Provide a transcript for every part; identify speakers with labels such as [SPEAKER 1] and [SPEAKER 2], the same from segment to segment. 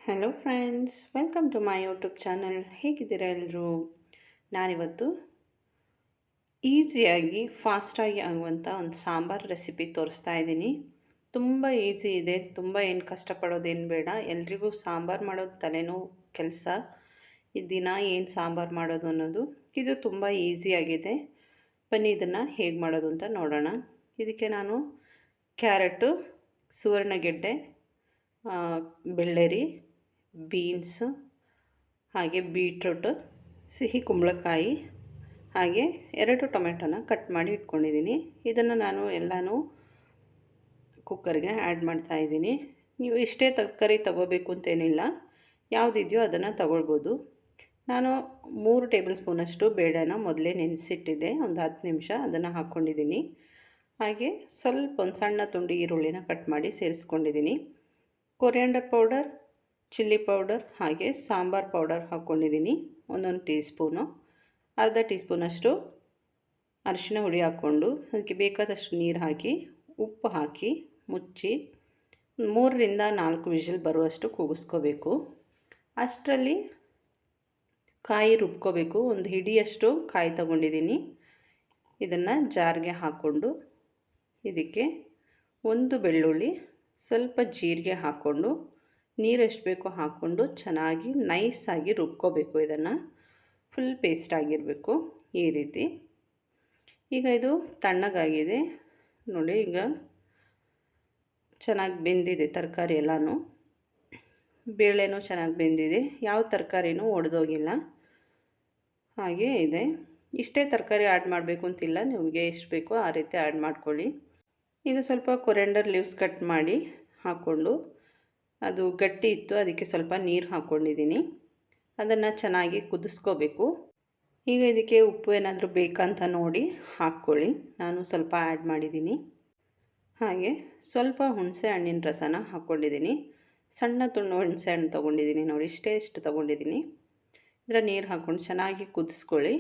[SPEAKER 1] Hello friends, welcome to my YouTube channel. ಹೇಗಿದ್ದೀರಾ ಎಲ್ಲರೂ? ನಾನಿವತ್ತು ಈಸಿಯಾಗಿ ಫಾಸ್ಟಾಗಿ ಆಗುವಂಥ ಒಂದು ಸಾಂಬಾರು ರೆಸಿಪಿ ತೋರಿಸ್ತಾ ಇದ್ದೀನಿ. ತುಂಬ ಈಸಿ ಇದೆ, ತುಂಬ ಏನು ಕಷ್ಟಪಡೋದೇನು ಬೇಡ. ಎಲ್ರಿಗೂ ಸಾಂಬಾರು ಮಾಡೋದು ತಲೆನೋವು ಕೆಲಸ. ಈ ದಿನ ಏನು ಸಾಂಬಾರು ಮಾಡೋದು ಅನ್ನೋದು ಇದು ತುಂಬ ಈಸಿಯಾಗಿದೆ. ಬನ್ನಿ ಇದನ್ನು ಹೇಗೆ ಮಾಡೋದು ಅಂತ ನೋಡೋಣ. ಇದಕ್ಕೆ ನಾನು ಕ್ಯಾರೆಟು, ಸುವರ್ಣಗೆಡ್ಡೆ, ಬೆಳ್ಳರಿ, ಬೀನ್ಸು, ಹಾಗೆ ಬೀಟ್ರೂಟು, ಸಿಹಿ ಕುಂಬಳಕಾಯಿ, ಹಾಗೆ 2 ಟೊಮೆಟೊನ ಕಟ್ ಮಾಡಿ ಇಟ್ಕೊಂಡಿದ್ದೀನಿ. ಇದನ್ನು ನಾನು ಎಲ್ಲನೂ ಕುಕ್ಕರ್ಗೆ ಆ್ಯಡ್ ಮಾಡ್ತಾಯಿದ್ದೀನಿ. ನೀವು ಇಷ್ಟೇ ತರಕಾರಿ ತಗೋಬೇಕು ಅಂತೇನಿಲ್ಲ, ಯಾವುದಿದೆಯೋ ಅದನ್ನು ತಗೊಳ್ಬೋದು. ನಾನು 3 ಟೇಬಲ್ ಸ್ಪೂನಷ್ಟು ಬೇಳೆನ ಮೊದಲೇ ನೆನೆಸಿಟ್ಟಿದ್ದೆ, ಒಂದು 10 ನಿಮಿಷ ಅದನ್ನು ಹಾಕ್ಕೊಂಡಿದ್ದೀನಿ. ಹಾಗೆ ಸ್ವಲ್ಪ ಒಂದು ಸಣ್ಣ ತುಂಡು ಈರುಳ್ಳಿನ ಕಟ್ ಮಾಡಿ ಸೇರಿಸ್ಕೊಂಡಿದ್ದೀನಿ. ಕೊರಿಯಾಂಡರ್ ಪೌಡರ್, ಚಿಲ್ಲಿ ಪೌಡರ್, ಹಾಗೆ ಸಾಂಬಾರು ಪೌಡರ್ ಹಾಕ್ಕೊಂಡಿದ್ದೀನಿ 1 ಟೀ ಸ್ಪೂನು. ಅರ್ಧ ಟೀ ಸ್ಪೂನಷ್ಟು ಅರಿಶಿನ ಹುಡಿ ಹಾಕ್ಕೊಂಡು ಅದಕ್ಕೆ ಬೇಕಾದಷ್ಟು ನೀರು ಹಾಕಿ, ಉಪ್ಪು ಹಾಕಿ ಮುಚ್ಚಿ 3ರಿಂದ 4 ವಿಷಲ್ ಬರುವಷ್ಟು ಕೂಗಿಸ್ಕೋಬೇಕು. ಅಷ್ಟರಲ್ಲಿ ಕಾಯಿ ರುಬ್ಕೋಬೇಕು. ಒಂದು ಹಿಡಿಯಷ್ಟು ಕಾಯಿ ತಗೊಂಡಿದ್ದೀನಿ. ಇದನ್ನು ಜಾರ್ಗೆ ಹಾಕ್ಕೊಂಡು ಇದಕ್ಕೆ 1 ಬೆಳ್ಳುಳ್ಳಿ, ಸ್ವಲ್ಪ ಜೀರಿಗೆ ಹಾಕ್ಕೊಂಡು ನೀರು ಎಷ್ಟು ಬೇಕೋ ಹಾಕ್ಕೊಂಡು ಚೆನ್ನಾಗಿ ನೈಸಾಗಿ ರುಬ್ಕೋಬೇಕು. ಇದನ್ನು ಫುಲ್ ಪೇಸ್ಟ್ ಆಗಿರಬೇಕು ಈ ರೀತಿ. ಈಗ ಇದು ತಣ್ಣಗಾಗಿದೆ ನೋಡಿ. ಈಗ ಚೆನ್ನಾಗಿ ಬೆಂದಿದೆ ತರಕಾರಿ ಎಲ್ಲನೂ, ಬೇಳೆನೂ ಚೆನ್ನಾಗಿ ಬೆಂದಿದೆ, ಯಾವ ತರಕಾರಿನೂ ಒಡೆದೋಗಿಲ್ಲ, ಹಾಗೇ ಇದೆ. ಇಷ್ಟೇ ತರಕಾರಿ ಆ್ಯಡ್ ಮಾಡಬೇಕು ಅಂತಿಲ್ಲ, ನಿಮಗೆ ಎಷ್ಟು ಬೇಕೋ ಆ ರೀತಿ ಆ್ಯಡ್ ಮಾಡ್ಕೊಳ್ಳಿ. ಈಗ ಸ್ವಲ್ಪ ಕೊರಿಯಾಂಡರ್ ಲೀವ್ಸ್ ಕಟ್ ಮಾಡಿ ಹಾಕ್ಕೊಂಡು, ಅದು ಗಟ್ಟಿ ಇತ್ತು ಅದಕ್ಕೆ ಸ್ವಲ್ಪ ನೀರು ಹಾಕ್ಕೊಂಡಿದ್ದೀನಿ. ಅದನ್ನು ಚೆನ್ನಾಗಿ ಕುದಿಸ್ಕೋಬೇಕು. ಈಗ ಇದಕ್ಕೆ ಉಪ್ಪು ಏನಾದರೂ ಬೇಕಂತ ನೋಡಿ ಹಾಕ್ಕೊಳ್ಳಿ. ನಾನು ಸ್ವಲ್ಪ ಆ್ಯಡ್ ಮಾಡಿದ್ದೀನಿ. ಹಾಗೆ ಸ್ವಲ್ಪ ಹುಣಸೆ ಹಣ್ಣಿನ ರಸನ ಹಾಕ್ಕೊಂಡಿದ್ದೀನಿ. ಸಣ್ಣ ತುಂಡು ಹುಣಸೆ ಹಣ್ಣು ತೊಗೊಂಡಿದ್ದೀನಿ ನೋಡಿ, ಇಷ್ಟು ತೊಗೊಂಡಿದ್ದೀನಿ. ಇದರ ನೀರು ಹಾಕ್ಕೊಂಡು ಚೆನ್ನಾಗಿ ಕುದಿಸ್ಕೊಳ್ಳಿ.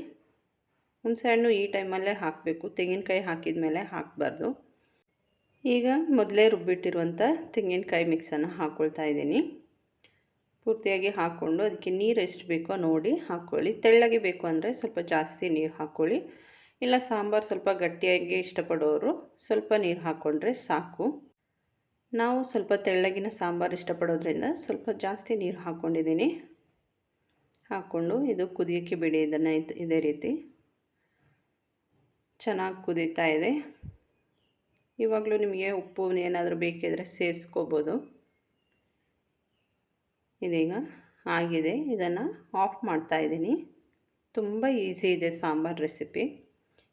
[SPEAKER 1] ಹುಣಸೆ ಹಣ್ಣು ಈ ಟೈಮಲ್ಲೇ ಹಾಕಬೇಕು, ತೆಂಗಿನಕಾಯಿ ಹಾಕಿದ ಮೇಲೆ ಹಾಕಬಾರ್ದು. ಈಗ ಮೊದಲೇ ರುಬ್ಬಿಟ್ಟಿರುವಂಥ ತೆಂಗಿನಕಾಯಿ ಮಿಕ್ಸನ್ನು ಹಾಕ್ಕೊಳ್ತಾ ಇದ್ದೀನಿ. ಪೂರ್ತಿಯಾಗಿ ಹಾಕ್ಕೊಂಡು ಅದಕ್ಕೆ ನೀರು ಎಷ್ಟು ಬೇಕೋ ನೋಡಿ ಹಾಕ್ಕೊಳ್ಳಿ. ತೆಳ್ಳಗೆ ಬೇಕು ಅಂದರೆ ಸ್ವಲ್ಪ ಜಾಸ್ತಿ ನೀರು ಹಾಕ್ಕೊಳ್ಳಿ, ಇಲ್ಲ ಸಾಂಬಾರು ಸ್ವಲ್ಪ ಗಟ್ಟಿಯಾಗಿ ಇಷ್ಟಪಡೋರು ಸ್ವಲ್ಪ ನೀರು ಹಾಕ್ಕೊಂಡ್ರೆ ಸಾಕು. ನಾವು ಸ್ವಲ್ಪ ತೆಳ್ಳಗಿನ ಸಾಂಬಾರು ಇಷ್ಟಪಡೋದ್ರಿಂದ ಸ್ವಲ್ಪ ಜಾಸ್ತಿ ನೀರು ಹಾಕ್ಕೊಂಡಿದ್ದೀನಿ. ಹಾಕ್ಕೊಂಡು ಇದು ಕುದಿಯೋಕ್ಕೆ ಬಿಡಿ. ಇದನ್ನು ಇದೇ ರೀತಿ ಚೆನ್ನಾಗಿ ಕುದೀತಾ ಇದೆ. ಇವಾಗಲೂ ನಿಮಗೆ ಉಪ್ಪು ಏನಾದರೂ ಬೇಕಿದ್ರೆ ಸೇರಿಸ್ಕೋಬೋದು. ಇದೀಗ ಆಗಿದೆ, ಇದನ್ನು ಆಫ್ ಮಾಡ್ತಾಯಿದ್ದೀನಿ. ತುಂಬ ಈಸಿ ಇದೆ ಸಾಂಬಾರು ರೆಸಿಪಿ.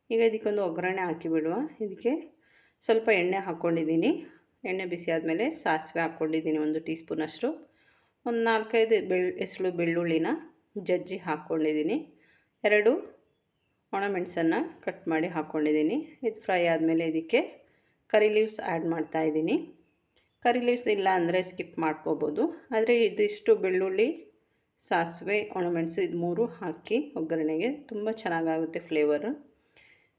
[SPEAKER 1] ಈಗ ಇದಕ್ಕೊಂದು ಒಗ್ಗರಣೆ ಹಾಕಿಬಿಡುವ. ಇದಕ್ಕೆ ಸ್ವಲ್ಪ ಎಣ್ಣೆ ಹಾಕ್ಕೊಂಡಿದ್ದೀನಿ. ಎಣ್ಣೆ ಬಿಸಿ ಆದಮೇಲೆ ಸಾಸಿವೆ ಹಾಕ್ಕೊಂಡಿದ್ದೀನಿ 1 ಟೀ ಸ್ಪೂನಷ್ಟು. ಒಂದು 4-5 ಎಸಳು ಬೆಳ್ಳುಳ್ಳಿನ ಜಜ್ಜಿ ಹಾಕ್ಕೊಂಡಿದ್ದೀನಿ. 2 ಒಣಮೆಣಸನ್ನು ಕಟ್ ಮಾಡಿ ಹಾಕ್ಕೊಂಡಿದ್ದೀನಿ. ಇದು ಫ್ರೈ ಆದಮೇಲೆ ಇದಕ್ಕೆ ಕರಿ ಲೀವ್ಸ್ ಆ್ಯಡ್ ಮಾಡ್ತಾಯಿದ್ದೀನಿ. ಕರಿ ಲೀವ್ಸ್ ಇಲ್ಲ ಅಂದರೆ ಸ್ಕಿಪ್ ಮಾಡ್ಕೋಬೋದು. ಆದರೆ ಇದಿಷ್ಟು ಬೆಳ್ಳುಳ್ಳಿ, ಸಾಸಿವೆ, ಒಣಮೆಣಸು ಇದು 3 ಹಾಕಿ ಒಗ್ಗರಣೆಗೆ ತುಂಬ ಚೆನ್ನಾಗಾಗುತ್ತೆ ಫ್ಲೇವರು.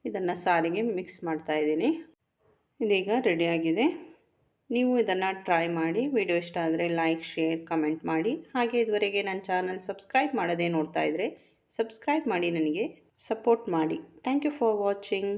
[SPEAKER 1] ಇದನ್ನು ಸಾರಿಗೆ ಮಿಕ್ಸ್ ಮಾಡ್ತಾಯಿದ್ದೀನಿ. ಇದೀಗ ರೆಡಿಯಾಗಿದೆ. ನೀವು ಇದನ್ನು ಟ್ರೈ ಮಾಡಿ. ವಿಡಿಯೋ ಇಷ್ಟ ಆದರೆ ಲೈಕ್, ಶೇರ್, ಕಮೆಂಟ್ ಮಾಡಿ. ಹಾಗೆ ಇದುವರೆಗೆ ನನ್ನ ಚಾನಲ್ ಸಬ್ಸ್ಕ್ರೈಬ್ ಮಾಡದೇ ನೋಡ್ತಾ ಇದ್ದರೆ ಸಬ್ಸ್ಕ್ರೈಬ್ ಮಾಡಿ, ನನಗೆ ಸಪೋರ್ಟ್ ಮಾಡಿ. Thank you for watching.